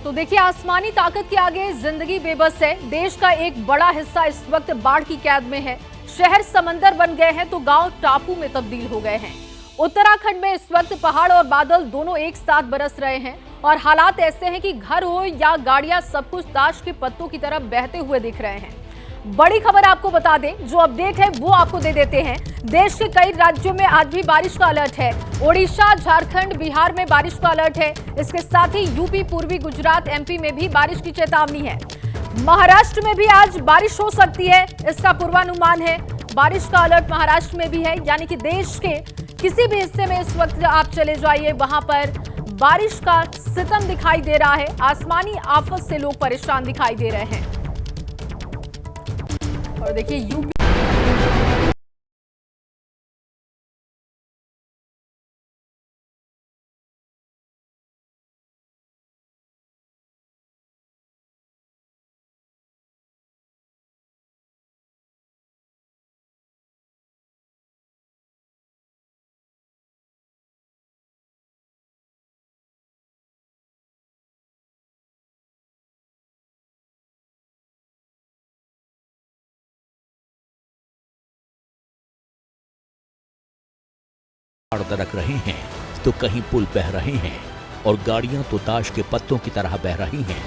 तो देखिए, आसमानी ताकत के आगे जिंदगी बेबस है। देश का एक बड़ा हिस्सा इस वक्त बाढ़ की कैद में है। शहर समंदर बन गए हैं तो गांव टापू में तब्दील हो गए हैं। उत्तराखंड में इस वक्त पहाड़ और बादल दोनों एक साथ बरस रहे हैं और हालात ऐसे हैं कि घर हो या गाड़ियां, सब कुछ ताश के पत्तों की तरफ बहते हुए दिख रहे हैं। बड़ी खबर आपको बता दें, जो अपडेट है वो आपको दे देते हैं। देश के कई राज्यों में आज भी बारिश का अलर्ट है। ओडिशा, झारखंड, बिहार में बारिश का अलर्ट है। इसके साथ ही यूपी, पूर्वी गुजरात, एमपी में भी बारिश की चेतावनी है। महाराष्ट्र में भी आज बारिश हो सकती है, इसका पूर्वानुमान है। बारिश का अलर्ट महाराष्ट्र में भी है, यानी कि देश के किसी भी हिस्से में इस वक्त आप चले जाइए, वहां पर बारिश का सितम दिखाई दे रहा है। आसमानी आफत से लोग परेशान दिखाई दे रहे हैं। और देखिए, यूपी दरक रहे हैं तो कहीं पुल बह रहे हैं और गाड़ियां तो ताश के पत्तों की तरह बह रही हैं।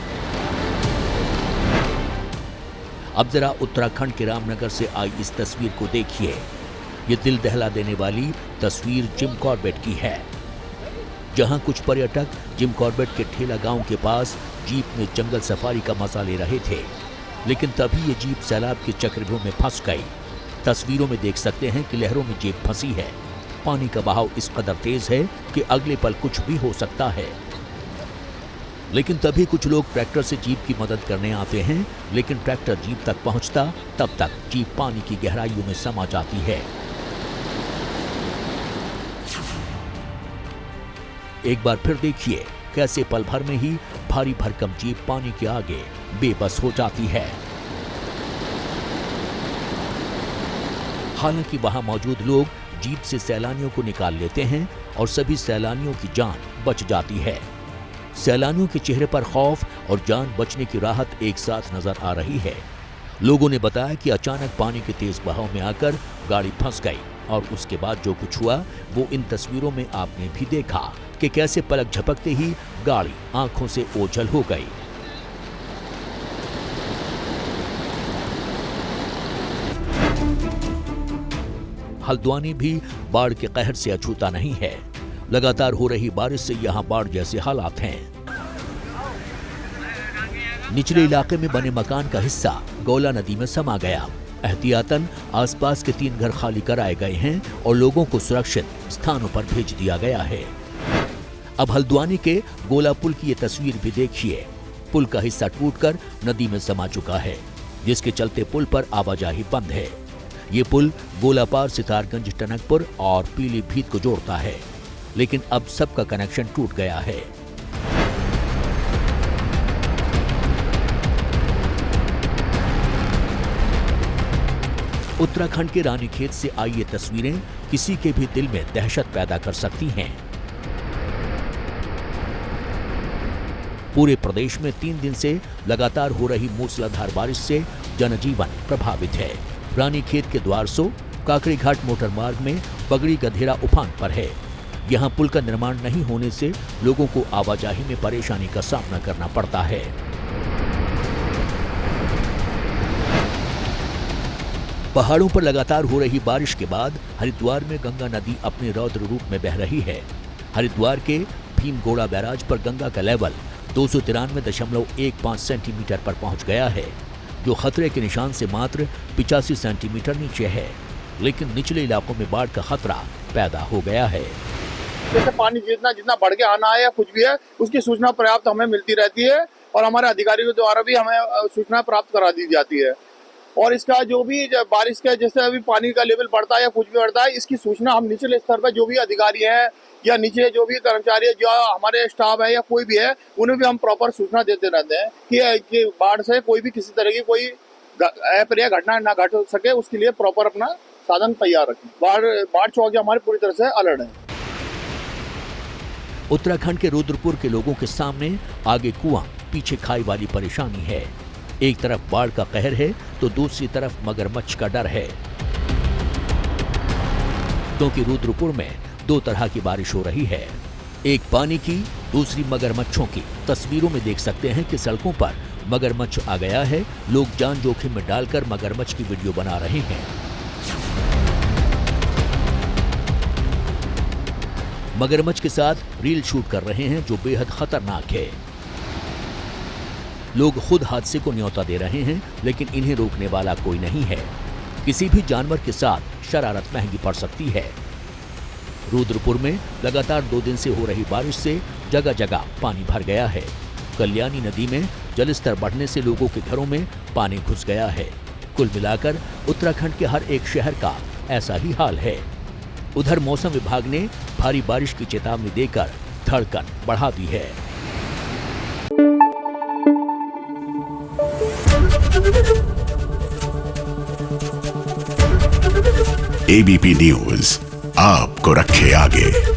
अब जरा उत्तराखंड के रामनगर से आई इस तस्वीर को देखिए। ये दिल दहला देने वाली तस्वीर जिम कॉर्बेट की है, जहां कुछ पर्यटक जिम कॉर्बेट के ठेला गांव के पास जीप में जंगल सफारी का मजा ले रहे थे, लेकिन तभी ये जीप सैलाब के चक्रव्यूह में फंस गई। तस्वीरों में देख सकते हैं कि लहरों में जीप फंसी है। पानी का बहाव इस कदर तेज है कि अगले पल कुछ भी हो सकता है। लेकिन तभी कुछ लोग ट्रैक्टर से जीप की मदद करने आते हैं, लेकिन ट्रैक्टर जीप तक पहुंचता तब तक जीप पानी की गहराइयों में समा जाती है। एक बार फिर देखिए कैसे पल भर में ही भारी भरकम जीप पानी के आगे बेबस हो जाती है। हालांकि वहां मौजूद लोग जीप से सैलानियों को निकाल लेते हैं और सभी सैलानियों की जान बच जाती है। सैलानियों के चेहरे पर खौफ और जान बचने की राहत एक साथ नजर आ रही है। लोगों ने बताया कि अचानक पानी के तेज बहाव में आकर गाड़ी फंस गई और उसके बाद जो कुछ हुआ वो इन तस्वीरों में आपने भी देखा कि कैसे पलक झपकते ही गाड़ी आंखों से ओझल हो गई। हल्द्वानी भी बाढ़ के कहर से अछूता नहीं है। लगातार हो रही बारिश से यहां बाढ़ जैसे हालात हैं। निचले इलाके में बने मकान का हिस्सा गौला नदी में समा गया। एहतियातन आसपास के 3 घर खाली कराए गए हैं और लोगों को सुरक्षित स्थानों पर भेज दिया गया है। अब हल्द्वानी के गोला पुल की ये तस्वीर भी देखिए। पुल का हिस्सा टूटकर नदी में समा चुका है, जिसके चलते पुल पर आवाजाही बंद है। ये पुल गोलापार, सितारगंज, टनकपुर और पीलीभीत को जोड़ता है, लेकिन अब सबका कनेक्शन टूट गया है। उत्तराखंड के रानीखेत से आई ये तस्वीरें किसी के भी दिल में दहशत पैदा कर सकती हैं। पूरे प्रदेश में 3 दिन से लगातार हो रही मूसलाधार बारिश से जनजीवन प्रभावित है। रानीखेत के द्वारसो काकड़ीघाट मोटर मार्ग में पगड़ी गधेरा उफान पर है। यहां पुल का निर्माण नहीं होने से लोगों को आवाजाही में परेशानी का सामना करना पड़ता है। पहाड़ों पर लगातार हो रही बारिश के बाद हरिद्वार में गंगा नदी अपने रौद्र रूप में बह रही है। हरिद्वार के भीमगोड़ा बैराज पर गंगा का लेवल 293.15 सेंटीमीटर पर पहुंच गया है, जो खतरे के निशान से मात्र 85 सेंटीमीटर नीचे है। लेकिन निचले इलाकों में बाढ़ का खतरा पैदा हो गया है। जैसे पानी जितना बढ़ के आना है या कुछ भी है, उसकी सूचना पर्याप्त हमें मिलती रहती है और हमारे अधिकारियों द्वारा भी हमें सूचना प्राप्त करा दी जाती है। और इसका जो भी बारिश का जैसे अभी पानी का लेवल बढ़ता है या कुछ भी बढ़ता है, इसकी सूचना हम निचले स्तर पर जो भी अधिकारी हैं या नीचे जो भी कर्मचारी है, जो हमारे स्टाफ है या कोई भी है, उन्हें भी हम प्रॉपर सूचना देते रहते हैं कि बाढ़ से कोई भी किसी तरह की कोई अप्रिय घटना ना घट सके, उसके लिए प्रॉपर अपना साधन तैयार रखें। बाढ़ चौकी हमारी पूरी तरह से अलर्ट है। उत्तराखंड के रुद्रपुर के लोगों के सामने आगे कुआं पीछे खाई वाली परेशानी है। एक तरफ बाढ़ का कहर है तो दूसरी तरफ मगरमच्छ का डर है, क्योंकि रुद्रपुर में दो तरह की बारिश हो रही है, एक पानी की, दूसरी मगरमच्छों की। तस्वीरों में देख सकते हैं कि सड़कों पर मगरमच्छ आ गया है। लोग जान जोखिम में डालकर मगरमच्छ की वीडियो बना रहे हैं। मगरमच्छ के साथ रील शूट कर रहे हैं, जो बेहद खतरनाक है। लोग खुद हादसे को न्योता दे रहे हैं, लेकिन इन्हें रोकने वाला कोई नहीं है। किसी भी जानवर के साथ शरारत महंगी पड़ सकती है। रुद्रपुर में लगातार 2 दिन से हो रही बारिश से जगह जगह पानी भर गया है। कल्याणी नदी में जलस्तर बढ़ने से लोगों के घरों में पानी घुस गया है। कुल मिलाकर उत्तराखंड के हर एक शहर का ऐसा ही हाल है। उधर मौसम विभाग ने भारी बारिश की चेतावनी देकर धड़कन बढ़ा दी है। एबीपी न्यूज आपको रखे आगे।